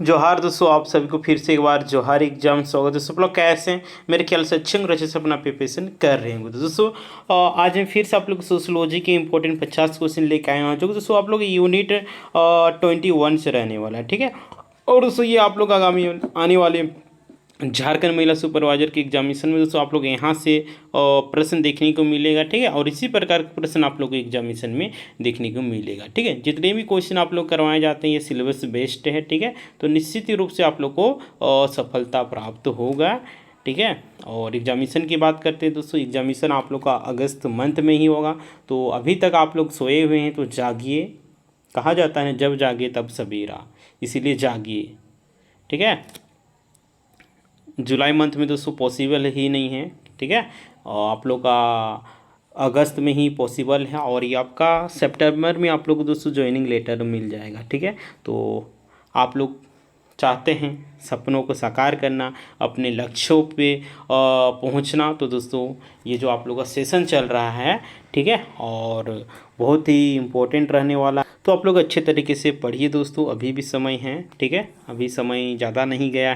जोहार दोस्तों, आप सभी को फिर से एक बार जोहार एग्जाम स्वागत है दोस्तों। आप लोग कैसे हैं? मेरे ख्याल से अच्छे होंगे, अच्छे से अपना प्रिपरेशन कर रहे होंगे। तो दोस्तों आज मैं फिर से आप लोग सोशियोलॉजी के इंपॉर्टेंट 50 क्वेश्चन लेके आए हैं, जो कि दोस्तों आप लोग यूनिट 21 से रहने वाला है, ठीक है। और दोस्तों ये आप लोग आगामी आने वाले झारखंड महिला सुपरवाइजर के एग्जामिनेशन में दोस्तों आप लोग यहाँ से प्रश्न देखने को मिलेगा, ठीक है। और इसी प्रकार का प्रश्न आप लोग को एग्जामिनेशन में देखने को मिलेगा, ठीक है। जितने भी क्वेश्चन आप लोग करवाए जाते हैं ये सिलेबस बेस्ड है, ठीक है। तो निश्चित ही रूप से आप लोग को सफलता प्राप्त होगा, ठीक है। और एग्जामिनेशन की बात करते हैं दोस्तों, एग्जामिनेशन आप लोग का अगस्त मंथ में ही होगा। तो अभी तक आप लोग सोए हुए हैं तो जागिए। कहा जाता है जब जागे तब सवेरा, इसीलिए जागिए, ठीक है। जुलाई मंथ में दोस्तों पॉसिबल ही नहीं है, ठीक है। और आप लोग का अगस्त में ही पॉसिबल है, और ये आपका सितंबर में आप लोग को दोस्तों ज्वाइनिंग लेटर मिल जाएगा, ठीक है। तो आप लोग चाहते हैं सपनों को साकार करना, अपने लक्ष्यों पे पहुंचना, तो दोस्तों ये जो आप लोग का सेशन चल रहा है, ठीक है, और बहुत ही इम्पोर्टेंट रहने वाला। तो आप लोग अच्छे तरीके से पढ़िए दोस्तों, अभी भी समय है, ठीक है। अभी समय ज़्यादा नहीं गया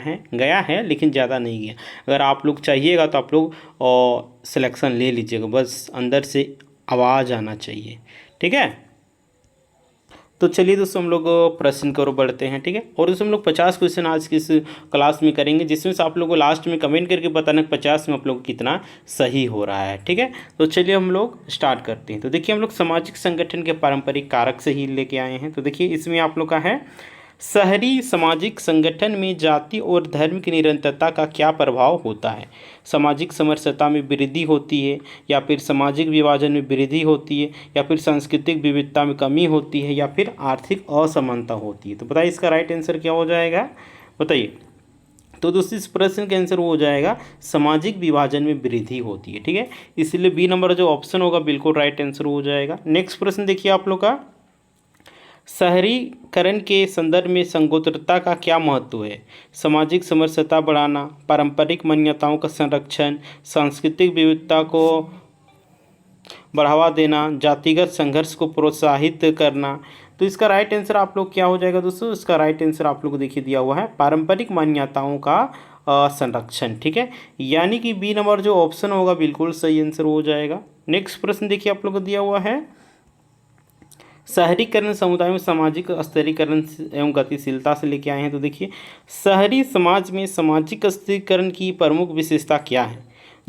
है लेकिन ज़्यादा नहीं गया। अगर आप लोग चाहिएगा तो आप लोग सिलेक्शन ले लीजिएगा, बस अंदर से आवाज़ आना चाहिए, ठीक है। तो चलिए दोस्तों हम लोग प्रश्न की ओर बढ़ते हैं, ठीक है। और दोस्तों हम लोग 50 क्वेश्चन आज की इस क्लास में करेंगे, जिसमें से आप लोगों को लास्ट में कमेंट करके बताना 50 में आप लोग को कितना सही हो रहा है, ठीक है। तो चलिए हम लोग स्टार्ट करते हैं। तो देखिए हम लोग सामाजिक संगठन के पारंपरिक कारक से ही लेके आए हैं। तो देखिए इसमें आप लोग का है, शहरी सामाजिक संगठन में जाति और धर्म की निरंतरता का क्या प्रभाव होता है। सामाजिक समरसता में वृद्धि होती है, या फिर सामाजिक विभाजन में वृद्धि होती है, या फिर सांस्कृतिक विविधता में कमी होती है, या फिर आर्थिक असमानता होती है। तो बताइए इसका राइट आंसर क्या हो जाएगा, बताइए। तो दोस्तों इस प्रश्न का आंसर हो जाएगा सामाजिक विभाजन में वृद्धि होती है, ठीक है। इसलिए बी नंबर जो ऑप्शन होगा बिल्कुल राइट आंसर हो जाएगा। नेक्स्ट प्रश्न देखिए आप लोग का, शहरीकरण के संदर्भ में संगोत्रता का क्या महत्व है। सामाजिक समरसता बढ़ाना, पारंपरिक मान्यताओं का संरक्षण, सांस्कृतिक विविधता को बढ़ावा देना, जातिगत संघर्ष को प्रोत्साहित करना। तो इसका राइट आंसर आप लोग क्या हो जाएगा दोस्तों, इसका राइट आंसर आप लोग को देखिए दिया हुआ है पारंपरिक मान्यताओं का संरक्षण, ठीक है। यानी कि बी नंबर जो ऑप्शन होगा बिल्कुल सही आंसर हो जाएगा। नेक्स्ट प्रश्न देखिए आप लोग को दिया हुआ है, शहरीकरण समुदाय में सामाजिक स्थिरीकरण एवं गतिशीलता से लेके आए हैं। तो देखिए शहरी समाज में सामाजिक स्थिरीकरण की प्रमुख विशेषता क्या है।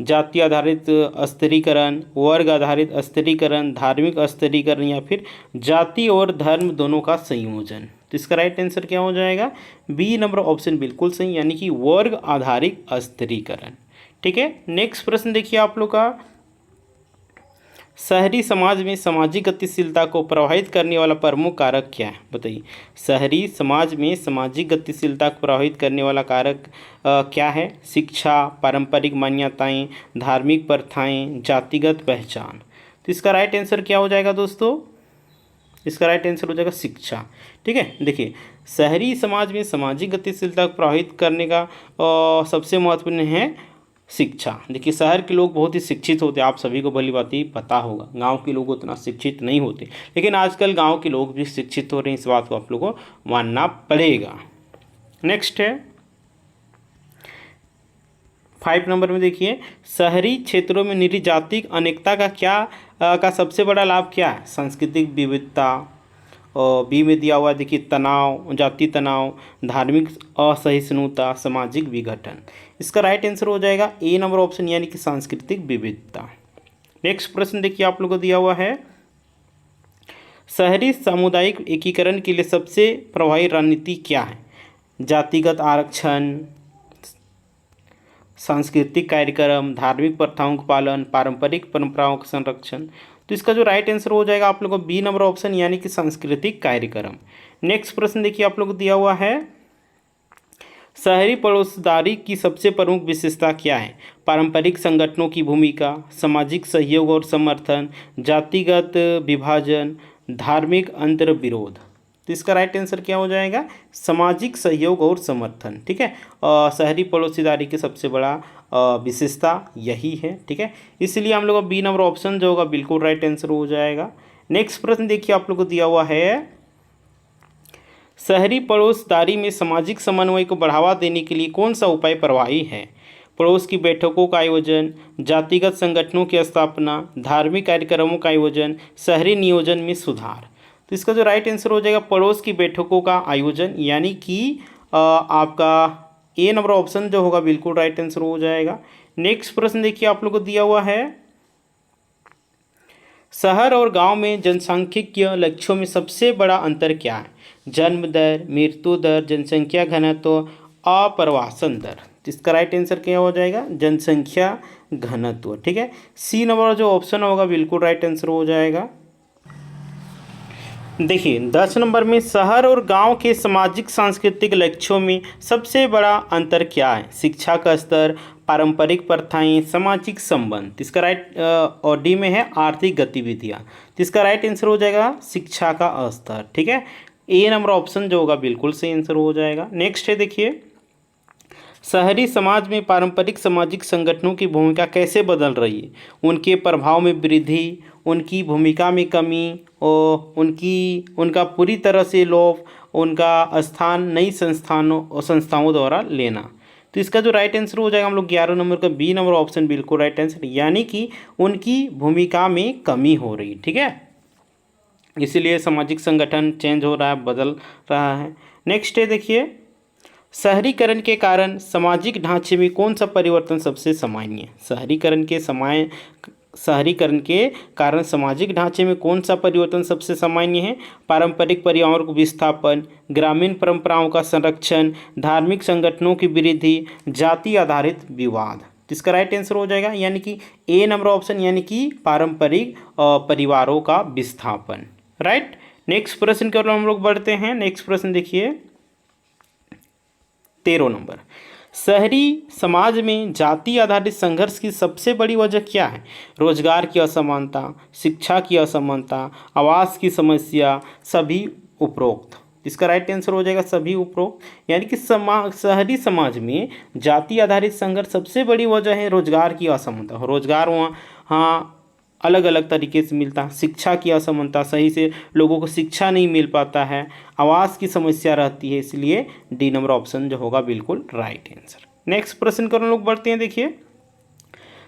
जाति आधारित स्थिरीकरण, वर्ग आधारित स्थिरीकरण, धार्मिक स्थिरीकरण, या फिर जाति और धर्म दोनों का संयोजन। तो इसका राइट आंसर क्या हो जाएगा, बी नंबर ऑप्शन बिल्कुल सही, यानी कि वर्ग आधारित स्थिरीकरण, ठीक है। नेक्स्ट प्रश्न देखिए आप लोग का, शहरी समाज में सामाजिक गतिशीलता को प्रभावित करने वाला प्रमुख कारक क्या है, बताइए। शहरी समाज में सामाजिक गतिशीलता को प्रभावित करने वाला कारक क्या है। शिक्षा, पारंपरिक मान्यताएं, धार्मिक प्रथाएं, जातिगत पहचान। तो इसका राइट आंसर क्या हो जाएगा दोस्तों, इसका राइट आंसर हो जाएगा शिक्षा, ठीक है। देखिए शहरी समाज में सामाजिक गतिशीलता को प्रभावित करने का सबसे महत्वपूर्ण है शिक्षा। देखिए शहर के लोग बहुत ही शिक्षित होते हैं, आप सभी को भली बात ही पता होगा। गांव के लोग उतना शिक्षित नहीं होते, लेकिन आजकल गांव के लोग भी शिक्षित हो रहे हैं, इस बात को आप लोगों को मानना पड़ेगा। नेक्स्ट है 5 नंबर में देखिए, शहरी क्षेत्रों में निरी जातिक अनेकता का सबसे बड़ा लाभ क्या है। सांस्कृतिक विविधता, और बी में दिया हुआ है देखिए तनाव, जाति तनाव, धार्मिक असहिष्णुता, सामाजिक विघटन। इसका राइट आंसर हो जाएगा ए नंबर ऑप्शन, यानी कि सांस्कृतिक विविधता। नेक्स्ट प्रश्न देखिए आप लोगों को दिया हुआ है, शहरी सामुदायिक एकीकरण के लिए सबसे प्रभावी रणनीति क्या है। जातिगत आरक्षण, सांस्कृतिक कार्यक्रम, धार्मिक प्रथाओं का पालन, पारंपरिक परंपराओं का संरक्षण। तो इसका जो राइट आंसर हो जाएगा आप लोगों को बी नंबर ऑप्शन, यानी कि सांस्कृतिक कार्यक्रम। नेक्स्ट प्रश्न देखिए आप लोग को दिया हुआ है, शहरी पड़ोसदारी की सबसे प्रमुख विशेषता क्या है। पारंपरिक संगठनों की भूमिका, सामाजिक सहयोग और समर्थन, जातिगत विभाजन, धार्मिक अंतर्विरोध। तो इसका राइट आंसर क्या हो जाएगा, सामाजिक सहयोग और समर्थन, ठीक है। शहरी पड़ोसीदारी की सबसे बड़ा विशेषता यही है, ठीक है। इसलिए हम लोग का बी नंबर ऑप्शन जो होगा बिल्कुल राइट आंसर हो जाएगा। नेक्स्ट प्रश्न देखिए आप लोग को दिया हुआ है, शहरी पड़ोसदारी में सामाजिक समन्वय को बढ़ावा देने के लिए कौन सा उपाय प्रभावी है? पड़ोस की बैठकों का आयोजन, जातिगत संगठनों की स्थापना, धार्मिक कार्यक्रमों का आयोजन, शहरी नियोजन में सुधार। तो इसका जो राइट आंसर हो जाएगा पड़ोस की बैठकों का आयोजन, यानी कि आपका ए नंबर ऑप्शन जो होगा बिल्कुल राइट आंसर हो जाएगा। नेक्स्ट प्रश्न देखिए आप लोग को दिया हुआ है, शहर और गांव में जनसांख्यिकीय लक्ष्यों में सबसे बड़ा अंतर क्या है? जन्म दर, मृत्यु दर, जनसंख्या घनत्व, आप्रवासन दर। तो इसका राइट आंसर क्या हो जाएगा? जनसंख्या घनत्व। ठीक है, सी नंबर जो ऑप्शन होगा बिल्कुल राइट आंसर हो जाएगा। देखिए 10 नंबर में शहर और गांव के सामाजिक सांस्कृतिक लक्ष्यों में सबसे बड़ा अंतर क्या है? शिक्षा का स्तर, पारंपरिक प्रथाएं, सामाजिक संबंध। इसका राइट और डी में है आर्थिक गतिविधियां। तो इसका राइट आंसर हो जाएगा शिक्षा का स्तर। ठीक है, ए नंबर ऑप्शन जो होगा बिल्कुल सही आंसर हो जाएगा। नेक्स्ट है देखिए, शहरी समाज में पारंपरिक सामाजिक संगठनों की भूमिका कैसे बदल रही है? उनके प्रभाव में वृद्धि, उनकी भूमिका में कमी और उनका पूरी तरह से लोप, उनका स्थान नई संस्थाओं द्वारा लेना। तो इसका जो राइट आंसर हो जाएगा हम लोग 11 नंबर का बी नंबर ऑप्शन बिल्कुल राइट आंसर, यानी कि उनकी भूमिका में कमी हो रही। ठीक है, इसीलिए सामाजिक संगठन चेंज हो रहा है, बदल रहा है। नेक्स्ट है देखिए, शहरीकरण के कारण सामाजिक ढांचे में कौन सा परिवर्तन सबसे सामान्य है? शहरीकरण के कारण सामाजिक ढांचे में कौन सा परिवर्तन सबसे सामान्य है? पारंपरिक पर्यावरण को विस्थापन, ग्रामीण परंपराओं का संरक्षण, धार्मिक संगठनों की वृद्धि, जाति आधारित विवाद। तो इसका राइट आंसर हो जाएगा यानी कि ए नंबर ऑप्शन, यानी कि पारंपरिक परिवारों का विस्थापन। राइट, नेक्स्ट प्रश्न की ओर हम लोग बढ़ते हैं। नेक्स्ट प्रश्न देखिए 13 नंबर, शहरी समाज में जाति आधारित संघर्ष की सबसे बड़ी वजह क्या है? रोजगार की असमानता, शिक्षा की असमानता, आवास की समस्या, सभी उपरोक्त। इसका राइट आंसर हो जाएगा सभी उपरोक्त, यानी कि शहरी समाज में जाति आधारित संघर्ष सबसे बड़ी वजह है रोजगार की असमानता। रोजगार वहाँ अलग अलग तरीके से मिलता, शिक्षा की असमानता, सही से लोगों को शिक्षा नहीं मिल पाता है, आवास की समस्या रहती है, इसलिए डी नंबर ऑप्शन जो होगा बिल्कुल राइट आंसर। नेक्स्ट प्रश्न को हम लोग बढ़ते हैं। देखिए,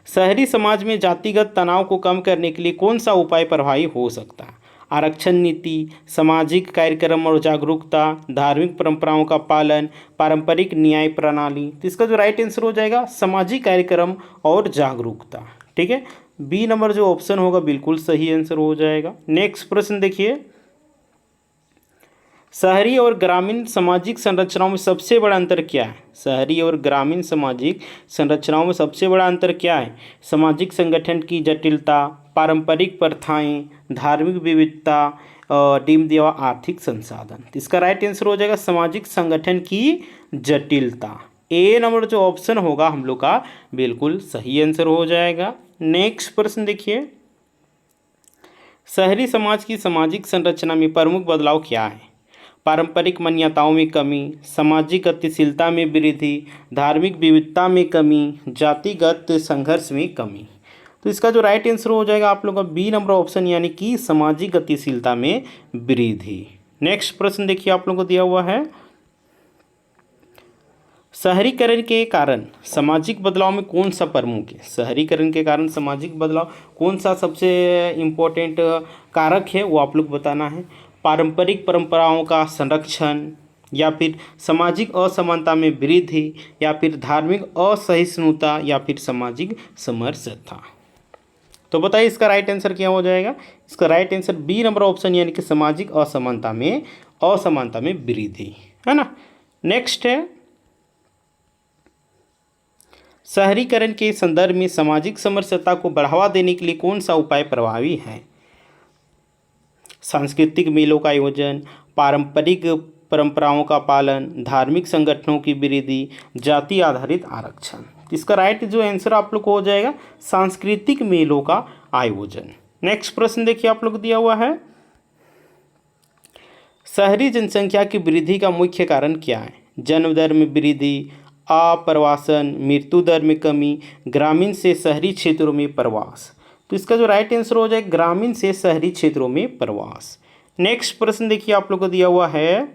शहरी समाज में जातिगत तनाव को कम करने के लिए कौन सा उपाय प्रभावी हो सकता है? आरक्षण नीति, सामाजिक कार्यक्रम और जागरूकता, धार्मिक परंपराओं का पालन, पारंपरिक न्याय प्रणाली। तो इसका जो राइट आंसर हो जाएगा सामाजिक कार्यक्रम और जागरूकता। ठीक है, बी नंबर जो ऑप्शन होगा बिल्कुल सही आंसर हो जाएगा। नेक्स्ट प्रश्न देखिए, शहरी और ग्रामीण सामाजिक संरचनाओं में सबसे बड़ा अंतर क्या है? शहरी और ग्रामीण सामाजिक संरचनाओं में सबसे बड़ा अंतर क्या है? सामाजिक संगठन की जटिलता, पारंपरिक प्रथाएं, धार्मिक विविधता, डीम दिया आर्थिक संसाधन। इसका राइट आंसर हो जाएगा सामाजिक संगठन की जटिलता। ए नंबर जो ऑप्शन होगा हम लोग का बिल्कुल सही आंसर हो जाएगा। नेक्स्ट प्रश्न देखिए, शहरी समाज की सामाजिक संरचना में प्रमुख बदलाव क्या है? पारंपरिक मान्यताओं में कमी, सामाजिक गतिशीलता में वृद्धि, धार्मिक विविधता में कमी, जातिगत संघर्ष में कमी। तो इसका जो राइट आंसर हो जाएगा आप लोगों का बी नंबर ऑप्शन, यानी कि सामाजिक गतिशीलता में वृद्धि। नेक्स्ट प्रश्न देखिए आप लोगों को दिया हुआ है, शहरीकरण के कारण सामाजिक बदलाव में कौन सा प्रमुख है? शहरीकरण के कारण सामाजिक बदलाव कौन सा सबसे इम्पोर्टेंट कारक है वो आप लोग बताना है। पारंपरिक परंपराओं का संरक्षण, या फिर सामाजिक असमानता में वृद्धि, या फिर धार्मिक असहिष्णुता, या फिर सामाजिक समरसता। तो बताइए इसका राइट आंसर क्या हो जाएगा? इसका right answer B number option, यानी कि सामाजिक असमानता में वृद्धि, है ना। नेक्स्ट है, शहरीकरण के संदर्भ में सामाजिक समरसता को बढ़ावा देने के लिए कौन सा उपाय प्रभावी है? सांस्कृतिक मेलों का आयोजन, पारंपरिक परंपराओं का पालन, धार्मिक संगठनों की वृद्धि, जाति आधारित आरक्षण। इसका राइट जो आंसर आप लोग को हो जाएगा सांस्कृतिक मेलों का आयोजन। नेक्स्ट प्रश्न देखिए आप लोग दिया हुआ है, शहरी जनसंख्या की वृद्धि का मुख्य कारण क्या है? जन्म दर में वृद्धि, आप्रवासन, मृत्यु दर में कमी, ग्रामीण से शहरी क्षेत्रों में प्रवास। तो इसका जो राइट आंसर हो जाएगा ग्रामीण से शहरी क्षेत्रों में प्रवास। नेक्स्ट प्रश्न देखिए आप लोग को दिया हुआ है,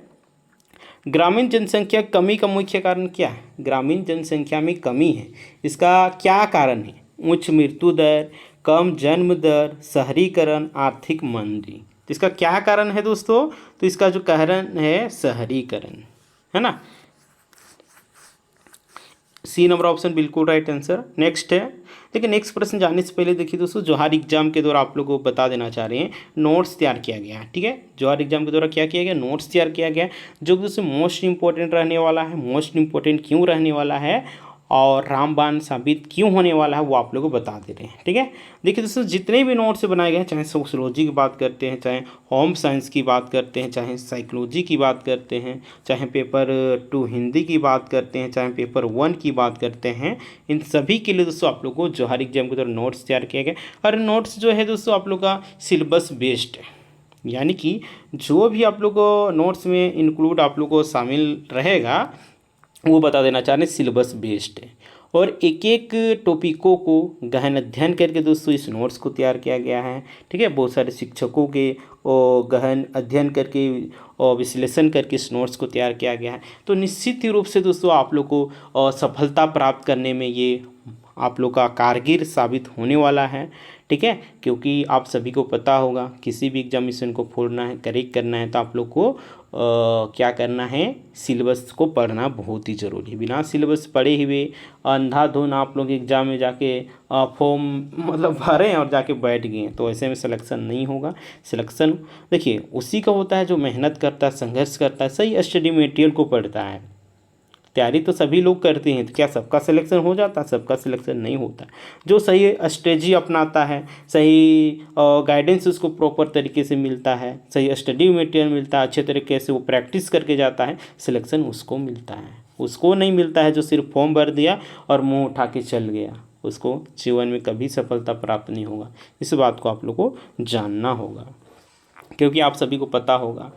ग्रामीण जनसंख्या कमी का मुख्य कारण क्या है? ग्रामीण जनसंख्या में कमी है, इसका क्या कारण है? उच्च मृत्यु दर, कम जन्म दर, शहरीकरण, आर्थिक मंदी। तो इसका क्या कारण है दोस्तों? तो इसका जो कारण है शहरीकरण, है ना। सी नंबर ऑप्शन बिल्कुल राइट आंसर। नेक्स्ट है, देखिए नेक्स्ट प्रश्न जाने से पहले देखिए दोस्तों, जोहार एग्जाम के दौरान आप लोगों को बता देना चाह रहे हैं, नोट्स तैयार किया गया है। ठीक है, जोहार एग्जाम के दौरान क्या किया गया? नोट्स तैयार किया गया, जो कि दोस्तों मोस्ट इंपॉर्टेंट रहने वाला है। मोस्ट इंपॉर्टेंट क्यों रहने वाला है और रामबाण साबित क्यों होने वाला है वो आप लोगों को बता दे रहे हैं। ठीक है, देखिए दोस्तों जितने भी नोट्स बनाए गए हैं, चाहे सोशलॉजी की बात करते हैं, चाहे होम साइंस की बात करते हैं, चाहे साइकोलॉजी की बात करते हैं, चाहे पेपर 2 हिंदी की बात करते हैं, चाहे पेपर 1 की बात करते हैं, इन सभी के लिए दोस्तों आप लोग को जोहार एग्जाम के दौरान नोट्स तैयार किया गया। और नोट्स जो है दोस्तों आप लोग का सिलेबस बेस्ड है, यानी कि जो भी आप लोग को नोट्स में इंक्लूड आप लोग को शामिल रहेगा वो बता देना चाह रहे हैं सिलेबस बेस्ड है। और एक एक टॉपिकों को गहन अध्ययन करके दोस्तों इस नोट्स को तैयार किया गया है। ठीक है, बहुत सारे शिक्षकों के गहन अध्ययन करके और विश्लेषण करके इस नोट्स को तैयार किया गया है। तो निश्चित ही रूप से दोस्तों आप लोग को सफलता प्राप्त करने में ये आप लोग का कारगर साबित होने वाला है। ठीक है, क्योंकि आप सभी को पता होगा किसी भी एग्जामिनेशन को फोड़ना है, करेक्ट करना है, तो आप लोग को क्या करना है, सिलेबस को पढ़ना बहुत ही ज़रूरी है। बिना सिलेबस पढ़े हुए अंधाधुन आप लोग एग्जाम में जाके फॉर्म मतलब भरें और जाके बैठ गए तो ऐसे में सिलेक्शन नहीं होगा। सिलेक्शन देखिए उसी का होता है जो मेहनत करता है, संघर्ष करता है, सही स्टडी मटेरियल को पढ़ता है। तैयारी तो सभी लोग करते हैं, तो क्या सबका सिलेक्शन हो जाता है? सबका सिलेक्शन नहीं होता। जो सही स्ट्रेटजी अपनाता है, सही गाइडेंस उसको प्रॉपर तरीके से मिलता है, सही स्टडी मटेरियल मिलता है, अच्छे तरीके से वो प्रैक्टिस करके जाता है, सिलेक्शन उसको मिलता है। उसको नहीं मिलता है जो सिर्फ फॉर्म भर दिया और मुँह उठा के चल गया, उसको जीवन में कभी सफलता प्राप्त नहीं होगा। इस बात को आप लोग को जानना होगा, क्योंकि आप सभी को पता होगा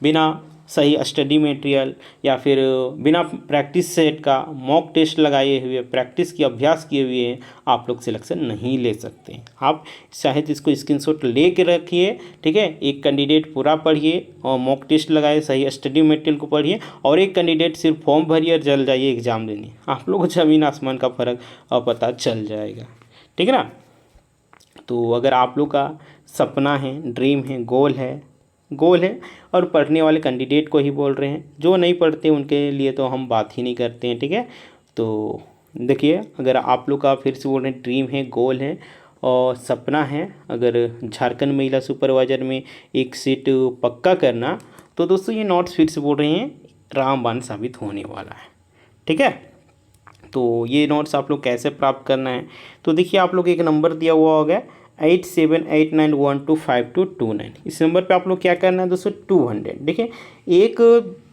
बिना सही स्टडी मटेरियल या फिर बिना प्रैक्टिस सेट का मॉक टेस्ट लगाए हुए, प्रैक्टिस की अभ्यास किए हुए आप लोग सिलेक्शन नहीं ले सकते। आप चाहे तो इसको स्क्रीनशॉट ले के रखिए। ठीक है, एक कैंडिडेट पूरा पढ़िए और मॉक टेस्ट लगाए, सही स्टडी मटेरियल को पढ़िए, और एक कैंडिडेट सिर्फ फॉर्म भरिए और चल जाइए एग्ज़ाम देने। आप लोग को ज़मीन आसमान का फ़र्क पता चल जाएगा। ठीक है ना। तो अगर आप लोग का सपना है, ड्रीम है, गोल है और पढ़ने वाले कैंडिडेट को ही बोल रहे हैं, जो नहीं पढ़ते उनके लिए तो हम बात ही नहीं करते हैं। ठीक है, तो देखिए अगर आप लोग का फिर से बोल रहे हैं ड्रीम है, गोल है और सपना है अगर झारखंड महिला सुपरवाइजर में एक सीट पक्का करना, तो दोस्तों ये नोट्स फिर से बोल रहे हैं रामबाण साबित होने वाला है। ठीक है, तो ये नोट्स आप लोग कैसे प्राप्त करना है, तो देखिए आप लोग एक नंबर दिया हुआ होगा 8789125229। इस नंबर पे आप लोग क्या करना है दोस्तों 200। देखिए एक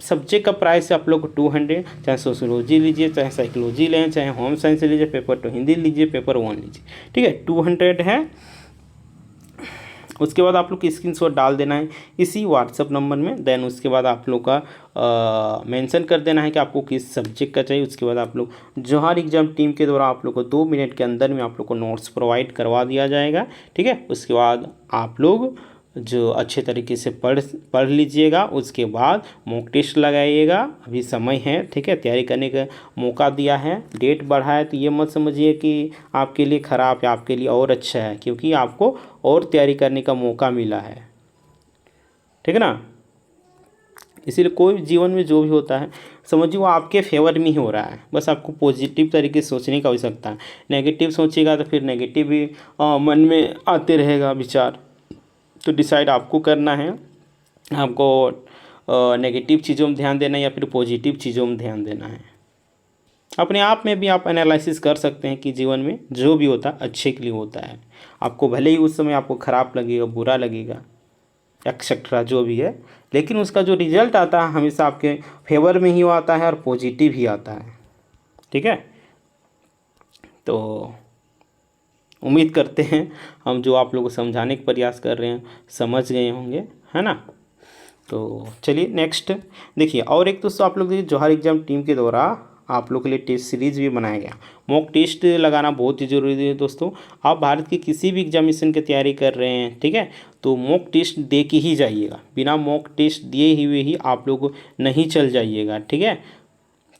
सब्जेक्ट का प्राइस है आप लोग को 200, चाहे सोशोलॉजी लीजिए, चाहे साइकोलॉजी लें, चाहे होम साइंस लीजिए, पेपर 2 हिंदी लीजिए, पेपर 1 लीजिए। ठीक है, 200 है। उसके बाद आप लोग को स्क्रीनशॉट डाल देना है इसी व्हाट्सअप नंबर में। देन उसके बाद आप लोग का मेंशन कर देना है कि आपको किस सब्जेक्ट का चाहिए। उसके बाद आप लोग जोहार एग्जाम टीम के द्वारा आप लोग को 2 मिनट के अंदर में आप लोग को नोट्स प्रोवाइड करवा दिया जाएगा। ठीक है, उसके बाद आप लोग जो अच्छे तरीके से पढ़ लीजिएगा। उसके बाद मॉक टेस्ट लगाइएगा, अभी समय है। ठीक है, तैयारी करने का मौका दिया है, डेट बढ़ा है, तो ये मत समझिए कि आपके लिए ख़राब है, आपके लिए और अच्छा है, क्योंकि आपको और तैयारी करने का मौका मिला है। ठीक है ना, इसीलिए कोई जीवन में जो भी होता है समझिए वो आपके फेवर में ही हो रहा है। बस आपको पॉजिटिव तरीके से सोचने की आवश्यकता है। नेगेटिव सोचिएगा तो फिर नेगेटिव भी मन में आते रहेगा विचार। तो डिसाइड आपको करना है, आपको नेगेटिव चीज़ों में ध्यान देना है या फिर पॉजिटिव चीज़ों में ध्यान देना है। अपने आप में भी आप एनालिसिस कर सकते हैं कि जीवन में जो भी होता है अच्छे के लिए होता है। आपको भले ही उस समय आपको ख़राब लगेगा, बुरा लगेगा, एक्सेट्रा जो भी है, लेकिन उसका जो रिजल्ट आता है हमेशा आपके फेवर में ही आता है और पॉजिटिव ही आता है। ठीक है, तो उम्मीद करते हैं हम जो आप लोगों को समझाने का प्रयास कर रहे हैं समझ गए होंगे, है ना। तो चलिए नेक्स्ट देखिए, और एक दोस्तों आप लोग देखिए जोहार एग्जाम टीम के द्वारा आप लोग के लिए टेस्ट सीरीज़ भी बनाया गया। मॉक टेस्ट लगाना बहुत ही ज़रूरी है दोस्तों। आप भारत की किसी भी एग्जामिनेशन की तैयारी कर रहे हैं, ठीक है, तो मॉक टेस्ट दे के ही जाइएगा, बिना मॉक टेस्ट दिए हुए ही आप लोग नहीं चल जाइएगा, ठीक है।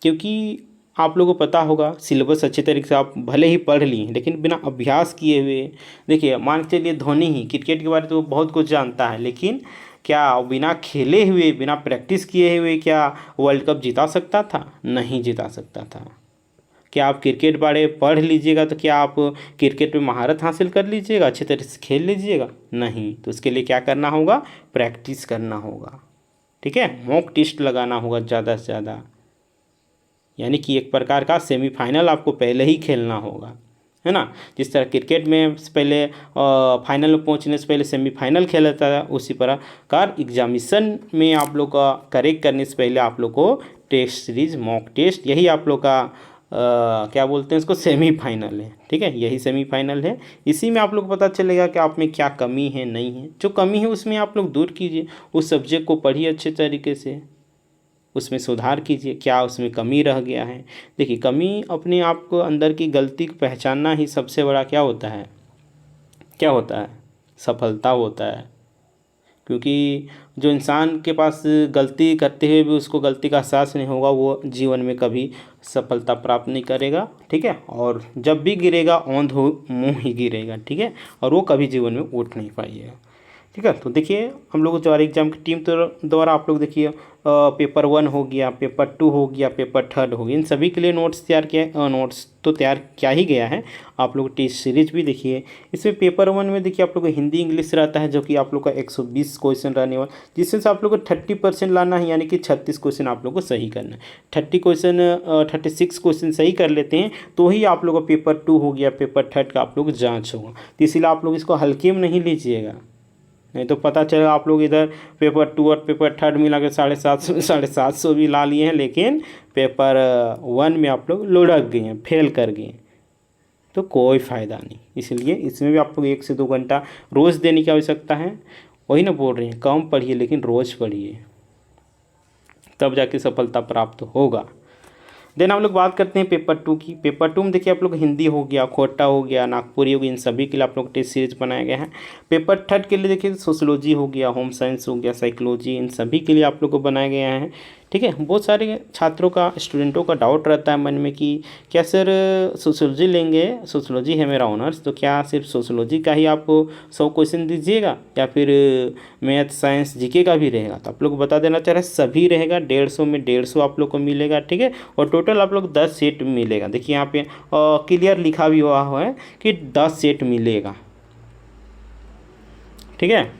क्योंकि आप लोगों को पता होगा सिलेबस अच्छे तरीके से आप भले ही पढ़ लिए लेकिन बिना अभ्यास किए हुए, देखिए मान के चलिए धोनी ही क्रिकेट के बारे में तो बहुत कुछ जानता है, लेकिन क्या बिना खेले हुए बिना प्रैक्टिस किए हुए क्या वर्ल्ड कप जिता सकता था? नहीं जिता सकता था। क्या आप क्रिकेट बारे पढ़ लीजिएगा तो क्या आप क्रिकेट में महारत हासिल कर लीजिएगा, अच्छे तरह से खेल लीजिएगा? नहीं। तो उसके लिए क्या करना होगा? प्रैक्टिस करना होगा, ठीक है। मॉक टेस्ट लगाना होगा ज़्यादा से ज़्यादा, यानी कि एक प्रकार का सेमीफाइनल आपको पहले ही खेलना होगा, है ना। जिस तरह क्रिकेट में पहले फाइनल में पहुंचने से पहले सेमीफाइनल खेला जाता है, उसी प्रकार एग्जामिनेशन में आप लोग का करेक्ट करने से पहले आप लोग को टेस्ट सीरीज मॉक टेस्ट, यही आप लोग का क्या बोलते हैं इसको, सेमीफाइनल है, ठीक है। यही सेमीफाइनल है। इसी में आप लोग को पता चलेगा कि आप में क्या कमी है, नहीं है। जो कमी है उसमें आप लोग दूर कीजिए, उस सब्जेक्ट को पढ़िए अच्छे तरीके से, उसमें सुधार कीजिए, क्या उसमें कमी रह गया है। देखिए कमी अपने आप को अंदर की गलती को पहचानना ही सबसे बड़ा क्या होता है, क्या होता है, सफलता होता है। क्योंकि जो इंसान के पास गलती करते हुए भी उसको गलती का एहसास नहीं होगा, वो जीवन में कभी सफलता प्राप्त नहीं करेगा, ठीक है। और जब भी गिरेगा औंध मुँह ही गिरेगा, ठीक है, और वो कभी जीवन में उठ नहीं पाएगा, ठीक है। तो देखिए हम लोग जो एग्जाम की टीम द्वारा आप लोग देखिए पेपर 1 हो गया, पेपर 2 हो गया, पेपर 3 हो गया, इन सभी के लिए नोट्स तैयार किया, नोट्स तो तैयार क्या ही गया है। आप लोग टेस्ट सीरीज भी देखिए। इसमें पेपर 1 में देखिए आप लोग को हिंदी इंग्लिश रहता है, जो कि आप लोग का 120 क्वेश्चन रहने वाला, जिससे से आप लोग को 30% लाना है, यानी कि 36 क्वेश्चन आप लोग को सही करना है। 36 क्वेश्चन सही कर लेते हैं तो ही आप लोग का पेपर 2 हो गया, पेपर 3 का आप लोग जाँच होगा। तो इसीलिए आप लोग इसको हल्के में नहीं लीजिएगा, नहीं तो पता चला आप लोग इधर पेपर 2 और पेपर 3 मिला के 750 भी ला लिए हैं, लेकिन पेपर 1 में आप लोग लुढ़क गए हैं, फेल कर गए हैं, तो कोई फ़ायदा नहीं। इसलिए इसमें भी आप लोग 1 से 2 घंटा रोज़ देने की आवश्यकता है। वही ना बोल रहे हैं, कम पढ़िए लेकिन रोज़ पढ़िए, तब जाके सफलता प्राप्त होगा। देन हम लोग बात करते हैं पेपर 2 की। पेपर 2 में देखिए आप लोग हिंदी हो गया, खोटा हो गया, नागपुरी हो गया, इन सभी के लिए आप लोग टेस्ट सीरीज बनाया गया है। पेपर 3 के लिए देखिए सोशोलॉजी हो गया, होम साइंस हो गया, साइकोलॉजी, इन सभी के लिए आप लोग को बनाया गया है, ठीक है। बहुत सारे छात्रों का, स्टूडेंटों का डाउट रहता है मन में कि क्या सर सोशोलॉजी लेंगे, सोशोलॉजी है मेरा ऑनर्स, तो क्या सिर्फ सोशोलॉजी का ही आपको 100 क्वेश्चन दीजिएगा या फिर मैथ साइंस जीके का भी रहेगा? तो आप लोग को बता देना चाह रहे हैं सभी रहेगा, 150 में 150 आप लोग को मिलेगा, ठीक है। और टोटल आप लोग 10 सेट मिलेगा। देखिए यहाँ पे क्लियर लिखा भी हुआ है कि 10 सेट मिलेगा, ठीक है,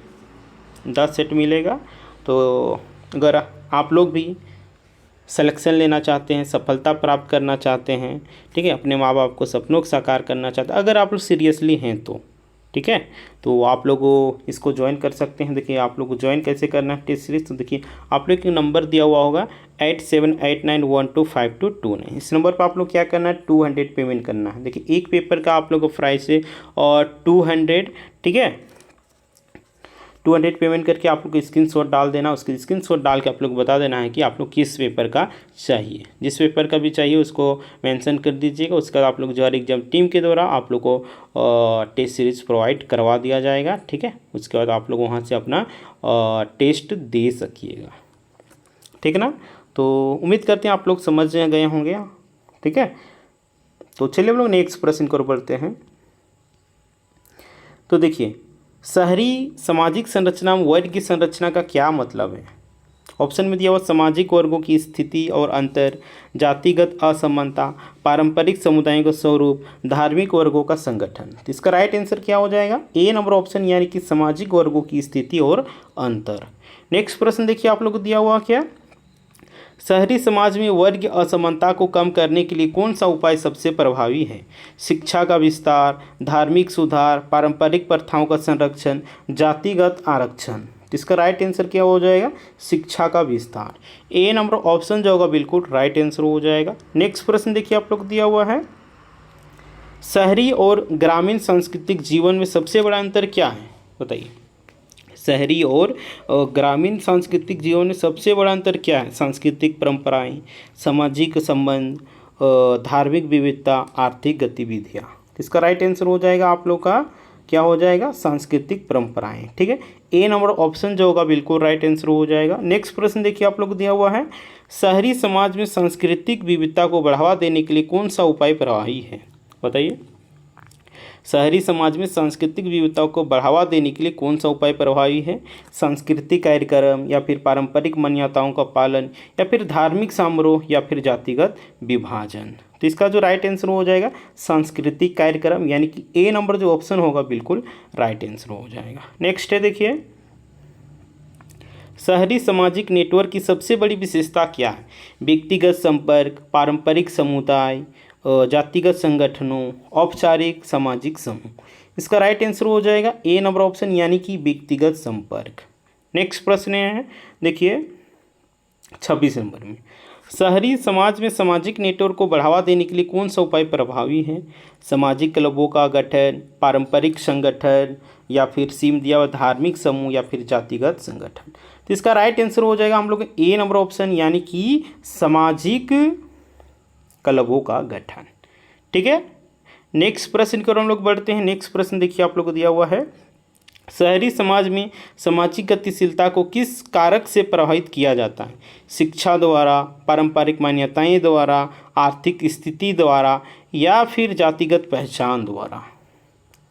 10 सेट मिलेगा। तो अगर आप लोग भी सिलेक्शन लेना चाहते हैं, सफलता प्राप्त करना चाहते हैं, ठीक है, अपने माँ बाप को सपनों को साकार करना चाहते हैं, अगर आप लोग सीरियसली हैं तो, ठीक है, तो आप लोग इसको ज्वाइन कर सकते हैं। देखिए आप लोग को ज्वाइन कैसे करना है टेस्ट सीरीज, तो देखिए आप लोग को नंबर दिया हुआ होगा 8789125229। इस नंबर पर आप लोग क्या करना है, 200 पेमेंट करना है। देखिए एक पेपर का आप लोग को प्राइस है और 200, ठीक है, 200 पेमेंट करके आप लोग स्क्रीनशॉट डाल देना। उसके स्क्रीनशॉट डाल के आप लोग बता देना है कि आप लोग किस पेपर का चाहिए। जिस पेपर का भी चाहिए उसको मेंशन कर दीजिएगा। उसके बाद आप लोग जो है एग्जाम टीम के द्वारा आप लोग को टेस्ट सीरीज प्रोवाइड करवा दिया जाएगा, ठीक है। उसके बाद आप लोग वहाँ से अपना टेस्ट दे सकिएगा, ठीक है ना। तो उम्मीद करते हैं आप लोग समझ गए होंगे, ठीक है। तो चलिए हम लोग नेक्स्ट प्रश्न को बढ़ते हैं। तो देखिए शहरी सामाजिक संरचना में वर्ग की संरचना का क्या मतलब है? ऑप्शन में दिया हुआ सामाजिक वर्गों की स्थिति और अंतर, जातिगत असमानता, पारंपरिक समुदायों का स्वरूप, धार्मिक वर्गों का संगठन। तो इसका राइट आंसर क्या हो जाएगा? ए नंबर ऑप्शन, यानी कि सामाजिक वर्गों की स्थिति और अंतर। नेक्स्ट प्रश्न देखिए आप लोग को दिया हुआ क्या, शहरी समाज में वर्ग असमानता को कम करने के लिए कौन सा उपाय सबसे प्रभावी है? शिक्षा का विस्तार, धार्मिक सुधार, पारंपरिक प्रथाओं का संरक्षण, जातिगत आरक्षण। इसका राइट आंसर क्या हो जाएगा? शिक्षा का विस्तार। ए नंबर ऑप्शन जो होगा बिल्कुल राइट आंसर हो जाएगा। नेक्स्ट प्रश्न देखिए आप लोग दिया हुआ है, शहरी और ग्रामीण सांस्कृतिक जीवन में सबसे बड़ा अंतर क्या है? बताइए, शहरी और ग्रामीण सांस्कृतिक जीवन में सबसे बड़ा अंतर क्या है? सांस्कृतिक परंपराएं, सामाजिक संबंध, धार्मिक विविधता, आर्थिक गतिविधियाँ। इसका राइट आंसर हो जाएगा आप लोग का क्या हो जाएगा, सांस्कृतिक परंपराएं। ठीक है, ए नंबर ऑप्शन जो होगा बिल्कुल राइट आंसर हो जाएगा। नेक्स्ट प्रश्न देखिए आप लोग को दिया हुआ है, शहरी समाज में सांस्कृतिक विविधता को बढ़ावा देने के लिए कौन सा उपाय प्रभावी है, बताइए। शहरी समाज में सांस्कृतिक विविधताओं को बढ़ावा देने के लिए कौन सा उपाय प्रभावी है, सांस्कृतिक कार्यक्रम या फिर पारंपरिक मान्यताओं का पालन या फिर धार्मिक समारोह या फिर जातिगत विभाजन। तो इसका जो राइट आंसर हो जाएगा सांस्कृतिक कार्यक्रम, यानी कि ए नंबर जो ऑप्शन होगा बिल्कुल राइट आंसर हो जाएगा। नेक्स्ट है देखिए, शहरी सामाजिक नेटवर्क की सबसे बड़ी विशेषता क्या है, व्यक्तिगत संपर्क, पारंपरिक समुदाय, जातिगत संगठनों, औपचारिक सामाजिक समूह। इसका राइट आंसर हो जाएगा ए नंबर ऑप्शन, यानी कि व्यक्तिगत संपर्क। नेक्स्ट प्रश्न है देखिए 26 नंबर में, शहरी समाज में सामाजिक नेटवर्क को बढ़ावा देने के लिए कौन सा उपाय प्रभावी है, सामाजिक क्लबों का गठन, पारंपरिक संगठन या फिर सीम दिया हुआ धार्मिक समूह या फिर जातिगत संगठन। तो इसका राइट आंसर हो जाएगा हम लोग ए नंबर ऑप्शन, यानी कि सामाजिक क्लबों का गठन। ठीक है, नेक्स्ट प्रश्न की ओर हम लोग बढ़ते हैं। नेक्स्ट प्रश्न देखिए आप लोग को दिया हुआ है, शहरी समाज में सामाजिक गतिशीलता को किस कारक से प्रभावित किया जाता है, शिक्षा द्वारा, पारंपरिक मान्यताएं द्वारा, आर्थिक स्थिति द्वारा या फिर जातिगत पहचान द्वारा।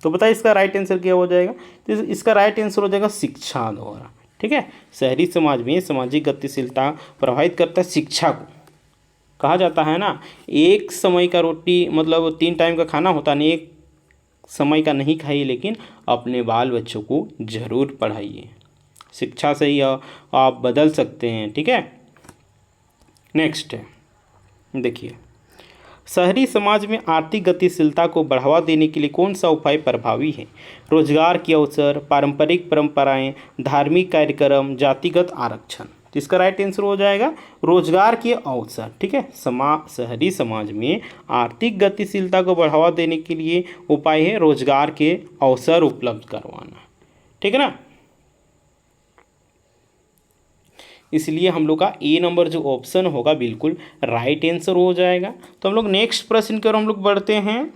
तो बताइए इसका राइट आंसर क्या हो जाएगा, तो इसका राइट आंसर हो जाएगा शिक्षा द्वारा। ठीक है, शहरी समाज में सामाजिक गतिशीलता प्रभावित करता है शिक्षा को। कहा जाता है ना, एक समय का रोटी मतलब 3 टाइम का खाना होता नहीं, एक समय का नहीं खाइए लेकिन अपने बाल बच्चों को ज़रूर पढ़ाइए, शिक्षा से ही आप बदल सकते हैं। ठीक है, नेक्स्ट है देखिए, शहरी समाज में आर्थिक गतिशीलता को बढ़ावा देने के लिए कौन सा उपाय प्रभावी है, रोजगार के अवसर, पारंपरिक परंपराएं, धार्मिक कार्यक्रम, जातिगत आरक्षण। तो इसका राइट आंसर हो जाएगा रोजगार के अवसर। ठीक है, शहरी समाज में आर्थिक गतिशीलता को बढ़ावा देने के लिए उपाय है रोजगार के अवसर उपलब्ध करवाना। ठीक है ना, इसलिए हम लोग का ए नंबर जो ऑप्शन होगा बिल्कुल राइट आंसर हो जाएगा। तो हम लोग नेक्स्ट प्रश्न की ओर हम लोग बढ़ते हैं,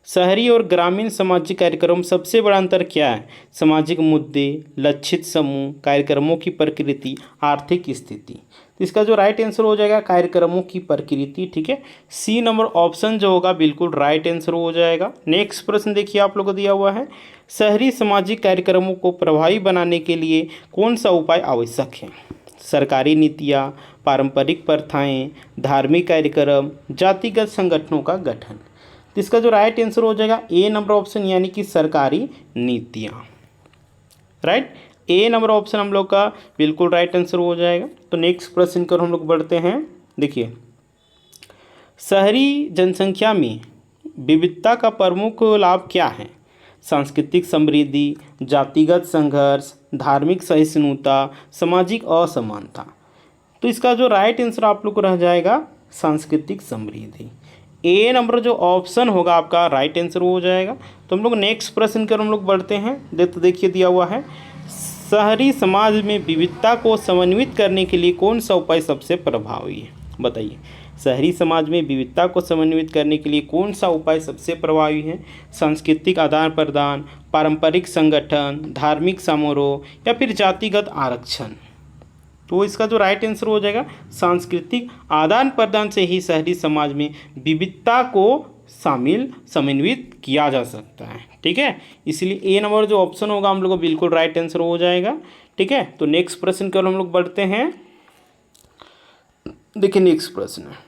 शहरी और ग्रामीण सामाजिक कार्यक्रम सबसे बड़ा अंतर क्या है, सामाजिक मुद्दे, लक्षित समूह, कार्यक्रमों की प्रकृति, आर्थिक स्थिति। तो इसका जो राइट आंसर हो जाएगा कार्यक्रमों की प्रकृति। ठीक है, सी नंबर ऑप्शन जो होगा बिल्कुल राइट आंसर हो जाएगा। नेक्स्ट प्रश्न देखिए आप लोगों को दिया हुआ है, शहरी सामाजिक कार्यक्रमों को प्रभावी बनाने के लिए कौन सा उपाय आवश्यक है, सरकारी नीतियाँ, पारंपरिक प्रथाएं, धार्मिक कार्यक्रम, जातिगत संगठनों का गठन। तो इसका जो राइट आंसर हो जाएगा ए नंबर ऑप्शन, यानी कि सरकारी नीतियाँ। राइट, ए नंबर ऑप्शन हम लोग का बिल्कुल राइट आंसर हो जाएगा। तो नेक्स्ट प्रश्न की ओर हम लोग बढ़ते हैं। देखिए, शहरी जनसंख्या में विविधता का प्रमुख लाभ क्या है, सांस्कृतिक समृद्धि, जातिगत संघर्ष, धार्मिक सहिष्णुता, सामाजिक असमानता। तो इसका जो राइट आंसर आप लोग को रह जाएगा सांस्कृतिक समृद्धि। ए नंबर जो ऑप्शन होगा आपका राइट आंसर हो जाएगा। तो हम लोग नेक्स्ट प्रश्न की ओर हम लोग बढ़ते हैं। तो देखिए दिया हुआ है, शहरी समाज में विविधता को समन्वित करने के लिए कौन सा उपाय सबसे प्रभावी है, बताइए। शहरी समाज में विविधता को समन्वित करने के लिए कौन सा उपाय सबसे प्रभावी है, सांस्कृतिक आदान प्रदान, पारंपरिक संगठन, धार्मिक समारोह या फिर जातिगत आरक्षण। तो इसका जो राइट आंसर हो जाएगा सांस्कृतिक आदान प्रदान से ही शहरी समाज में विविधता को समन्वित किया जा सकता है। ठीक है, इसलिए ए नंबर जो ऑप्शन होगा हम लोग को बिल्कुल राइट आंसर हो जाएगा। ठीक है, तो नेक्स्ट प्रश्न की ओर हम लोग बढ़ते हैं। देखिए नेक्स्ट प्रश्न है,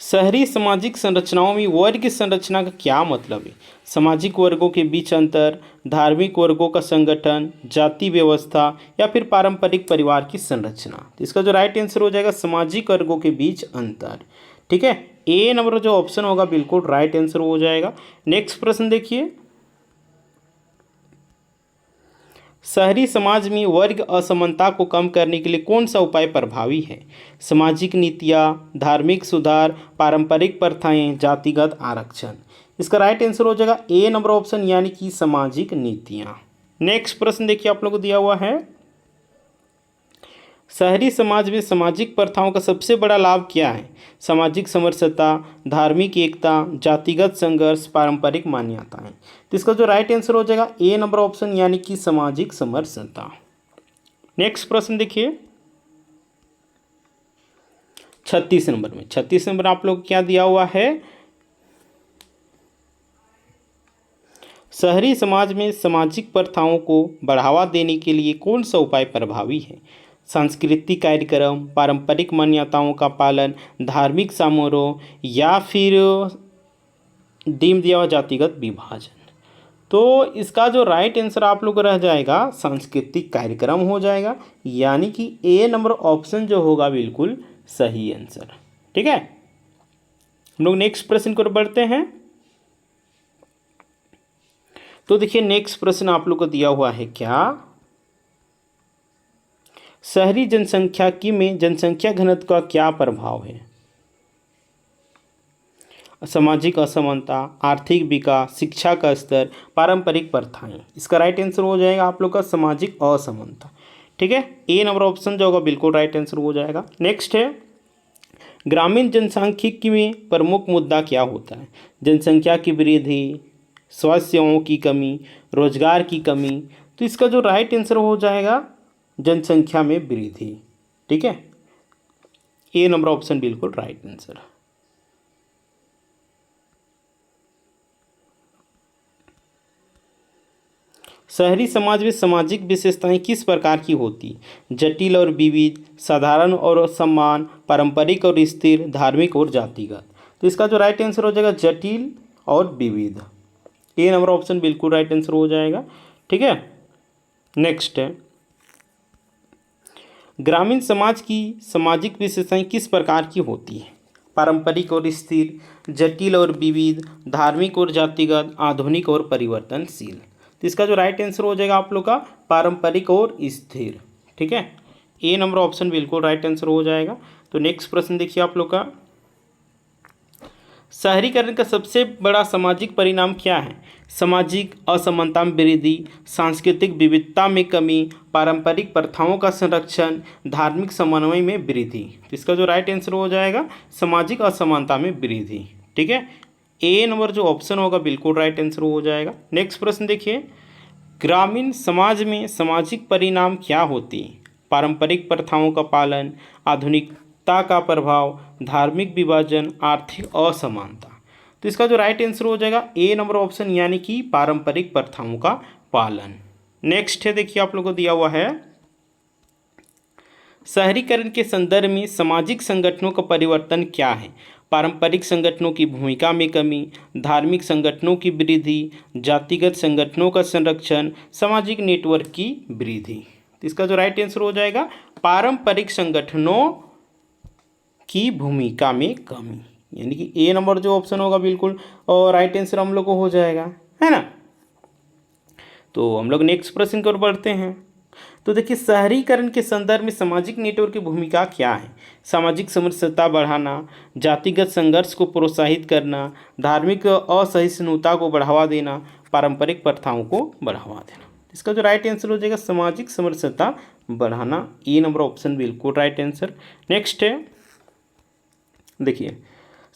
शहरी सामाजिक संरचनाओं में वर्ग संरचना का क्या मतलब है, सामाजिक वर्गों के बीच अंतर, धार्मिक वर्गों का संगठन, जाति व्यवस्था या फिर पारंपरिक परिवार की संरचना। तो इसका जो राइट आंसर हो जाएगा सामाजिक वर्गों के बीच अंतर। ठीक है, ए नंबर जो ऑप्शन होगा बिल्कुल राइट आंसर हो जाएगा। नेक्स्ट प्रश्न देखिए, शहरी समाज में वर्ग असमानता को कम करने के लिए कौन सा उपाय प्रभावी है, सामाजिक नीतियाँ, धार्मिक सुधार, पारंपरिक प्रथाएं, जातिगत आरक्षण। इसका राइट आंसर हो जाएगा ए नंबर ऑप्शन, यानी कि सामाजिक नीतियाँ। नेक्स्ट प्रश्न देखिए आप लोगों को दिया हुआ है, शहरी समाज में सामाजिक प्रथाओं का सबसे बड़ा लाभ क्या है? सामाजिक समरसता, धार्मिक एकता, जातिगत संघर्ष, पारंपरिक मान्यताएं। तो इसका जो राइट आंसर हो जाएगा ए नंबर ऑप्शन, यानी कि सामाजिक समरसता। नेक्स्ट प्रश्न देखिए 36 नंबर में। 36 नंबर आप लोग क्या दिया हुआ है? शहरी समाज में सामाजिक प्रथाओं को बढ़ावा देने के लिए कौन सा उपाय प्रभावी है? सांस्कृतिक कार्यक्रम, पारंपरिक मान्यताओं का पालन, धार्मिक समारोह, या फिर दीन दिया हुआ जातिगत विभाजन। तो इसका जो राइट आंसर आप लोग को रह जाएगा सांस्कृतिक कार्यक्रम हो जाएगा, यानी कि ए नंबर ऑप्शन जो होगा बिल्कुल सही आंसर। ठीक है, हम लोग नेक्स्ट प्रश्न को बढ़ते हैं। तो देखिए नेक्स्ट प्रश्न आप लोग को दिया हुआ है क्या? शहरी जनसंख्या में जनसंख्या घनत्व का क्या प्रभाव है? सामाजिक असमानता, आर्थिक विकास, शिक्षा का स्तर, पारंपरिक प्रथाएं। इसका राइट आंसर हो जाएगा आप लोग का सामाजिक असमानता। ठीक है, ए नंबर ऑप्शन जो होगा बिल्कुल राइट आंसर हो जाएगा। नेक्स्ट है ग्रामीण जनसांख्यिकी में प्रमुख मुद्दा क्या होता है? जनसंख्या की वृद्धि, स्वास्थ्य सेवाओं की कमी, रोजगार की कमी। तो इसका जो राइट आंसर हो जाएगा जनसंख्या में वृद्धि। ठीक है, ए नंबर ऑप्शन बिल्कुल राइट आंसर। शहरी समाज में सामाजिक विशेषताएं किस प्रकार की होती? जटिल और विविध, साधारण और समान, पारंपरिक और स्थिर, धार्मिक और जातिगत। तो इसका जो राइट आंसर हो जाएगा जटिल और विविध। ए नंबर ऑप्शन बिल्कुल राइट आंसर हो जाएगा। ठीक है, नेक्स्ट है ग्रामीण समाज की सामाजिक विशेषताएं किस प्रकार की होती है? पारंपरिक और स्थिर, जटिल और विविध, धार्मिक और जातिगत, आधुनिक और परिवर्तनशील। तो इसका जो राइट आंसर हो जाएगा आप लोग का पारंपरिक और स्थिर। ठीक है, ए नंबर ऑप्शन बिल्कुल राइट आंसर हो जाएगा। तो नेक्स्ट प्रश्न देखिए आप लोग का, शहरीकरण का सबसे बड़ा सामाजिक परिणाम क्या है? सामाजिक असमानता में वृद्धि, सांस्कृतिक विविधता में कमी, पारंपरिक प्रथाओं का संरक्षण, धार्मिक समन्वय में वृद्धि। तो इसका जो राइट आंसर हो जाएगा सामाजिक असमानता में वृद्धि। ठीक है, ए नंबर जो ऑप्शन होगा बिल्कुल राइट आंसर हो जाएगा। नेक्स्ट प्रश्न देखिए, ग्रामीण समाज में सामाजिक परिणाम क्या होते हैं? पारंपरिक प्रथाओं का पालन, आधुनिकता का प्रभाव, धार्मिक विभाजन, आर्थिक असमानता। तो इसका जो राइट आंसर हो जाएगा ए नंबर ऑप्शन, यानी कि पारंपरिक प्रथाओं का पालन। नेक्स्ट है देखिए आप लोगों को दिया हुआ है, शहरीकरण के संदर्भ में सामाजिक संगठनों का परिवर्तन क्या है? पारंपरिक संगठनों की भूमिका में कमी, धार्मिक संगठनों की वृद्धि, जातिगत संगठनों का संरक्षण, सामाजिक नेटवर्क की वृद्धि। तो इसका जो राइट आंसर हो जाएगा पारंपरिक संगठनों की भूमिका में कमी, यानी कि ए नंबर जो ऑप्शन होगा बिल्कुल और राइट आंसर हम लोग को हो जाएगा, है ना। तो हम लोग नेक्स्ट प्रश्न की ओर बढ़ते हैं। तो देखिए शहरीकरण के संदर्भ में सामाजिक नेटवर्क की भूमिका क्या है? सामाजिक समरसता बढ़ाना, जातिगत संघर्ष को प्रोत्साहित करना, धार्मिक असहिष्णुता को बढ़ावा देना, पारंपरिक प्रथाओं को बढ़ावा देना। इसका जो राइट आंसर हो जाएगा सामाजिक समरसता बढ़ाना, ए नंबर ऑप्शन बिल्कुल राइट आंसर। नेक्स्ट है देखिए,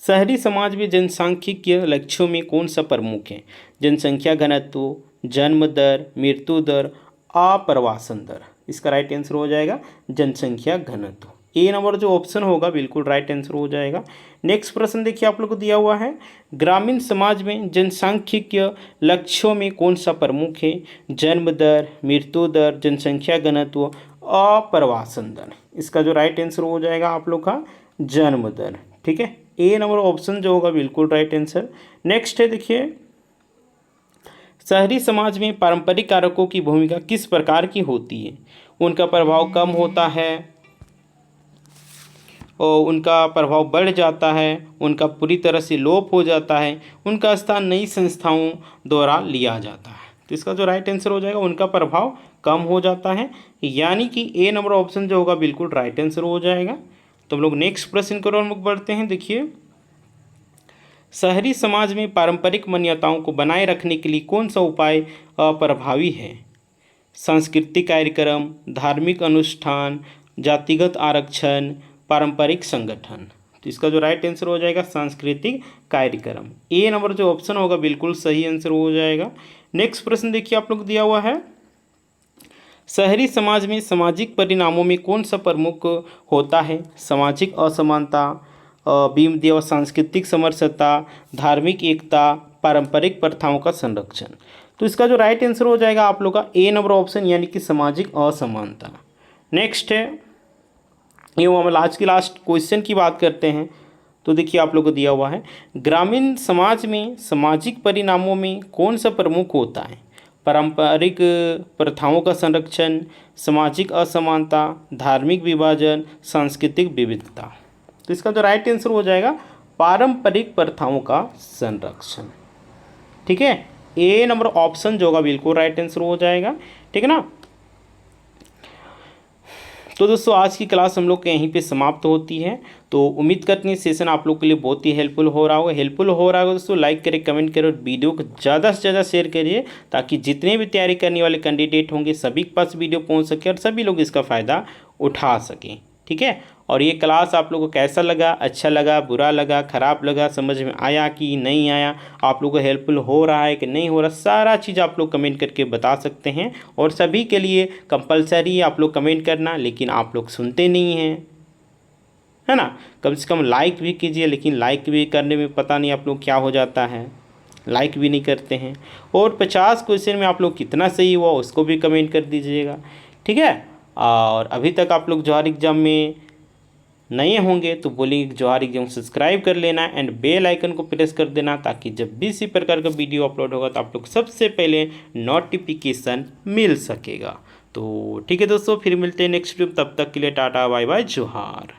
शहरी समाज में जनसांख्यिकीय लक्ष्यों में कौन सा प्रमुख है? जनसंख्या घनत्व, जन्म दर, मृत्यु दर, आप्रवासन दर। इसका राइट आंसर हो जाएगा जनसंख्या घनत्व। ए नंबर जो ऑप्शन होगा बिल्कुल राइट आंसर हो जाएगा। नेक्स्ट प्रश्न देखिए आप लोग को दिया हुआ है, ग्रामीण समाज में जनसांख्यिकीय लक्ष्यों में कौन सा प्रमुख है? जन्म दर, मृत्यु दर, जनसंख्या घनत्व, आप्रवासन दर। इसका जो राइट आंसर हो जाएगा आप लोग का जन्म दर। ठीक है, ए नंबर ऑप्शन जो होगा बिल्कुल राइट आंसर। नेक्स्ट है देखिए, शहरी समाज में पारंपरिक कारकों की भूमिका किस प्रकार की होती है? उनका प्रभाव कम होता है और उनका प्रभाव बढ़ जाता है, उनका पूरी तरह से लोप हो जाता है, उनका स्थान नई संस्थाओं द्वारा लिया जाता है। तो इसका जो राइट आंसर हो जाएगा उनका प्रभाव कम हो जाता है, यानी कि ए नंबर ऑप्शन जो होगा बिल्कुल राइट आंसर हो जाएगा। तो हम लोग नेक्स्ट प्रश्न की ओर हम लोग बढ़ते हैं। देखिए शहरी समाज में पारंपरिक मान्यताओं को बनाए रखने के लिए कौन सा उपाय प्रभावी है? सांस्कृतिक कार्यक्रम, धार्मिक अनुष्ठान, जातिगत आरक्षण, पारंपरिक संगठन। तो इसका जो राइट आंसर हो जाएगा सांस्कृतिक कार्यक्रम। ए नंबर जो ऑप्शन होगा बिल्कुल सही आंसर हो जाएगा। नेक्स्ट प्रश्न देखिए आप लोग दिया हुआ है, शहरी समाज में सामाजिक परिणामों में कौन सा प्रमुख होता है? सामाजिक असमानता, विविधता व सांस्कृतिक समरसता, धार्मिक एकता, पारंपरिक प्रथाओं का संरक्षण। तो इसका जो राइट आंसर हो जाएगा आप लोग का ए नंबर ऑप्शन यानी कि सामाजिक असमानता। नेक्स्ट है, ये हम आज की लास्ट क्वेश्चन की बात करते हैं। तो देखिए आप लोग को दिया हुआ है, ग्रामीण समाज में सामाजिक परिणामों में कौन सा प्रमुख होता है? पारंपरिक प्रथाओं का संरक्षण, सामाजिक असमानता, धार्मिक विभाजन, सांस्कृतिक विविधता। तो इसका जो राइट आंसर हो जाएगा पारंपरिक प्रथाओं का संरक्षण। ठीक है, ए नंबर ऑप्शन जो होगा बिल्कुल राइट आंसर हो जाएगा। ठीक है ना। तो दोस्तों आज की क्लास हम लोग के यहीं पे समाप्त होती है। तो उम्मीद करते हैं सेशन आप लोग के लिए बहुत ही हेल्पफुल हो रहा होगा। दोस्तों लाइक करें, कमेंट करें और वीडियो को ज़्यादा से ज़्यादा शेयर करिए ताकि जितने भी तैयारी करने वाले कैंडिडेट होंगे सभी के पास वीडियो पहुंच सके और सभी लोग इसका फ़ायदा उठा सकें। ठीक है, और ये क्लास आप लोगों को कैसा लगा, अच्छा लगा, बुरा लगा, ख़राब लगा, समझ में आया कि नहीं आया, आप लोगों को हेल्पफुल हो रहा है कि नहीं हो रहा, सारा चीज़ आप लोग कमेंट करके बता सकते हैं। और सभी के लिए कंपलसरी आप लोग कमेंट करना, लेकिन आप लोग सुनते नहीं हैं, है ना। कम से कम लाइक भी कीजिए, लेकिन लाइक भी करने में पता नहीं आप लोग क्या हो जाता है, लाइक भी नहीं करते हैं। और 50 क्वेश्चन में आप लोग कितना सही हुआ उसको भी कमेंट कर दीजिएगा। ठीक है, और अभी तक आप लोग जौहर एग्ज़ाम में नए होंगे तो बोलेंगे जौहर एग्जाम सब्सक्राइब कर लेना एंड बेल आइकन को प्रेस कर देना, ताकि जब भी इसी प्रकार का वीडियो अपलोड होगा तो आप लोग सबसे पहले नोटिफिकेशन मिल सकेगा। तो ठीक है दोस्तों, फिर मिलते हैं नेक्स्ट वीडियो, तब तक के लिए टाटा बाय बाय, जौहर।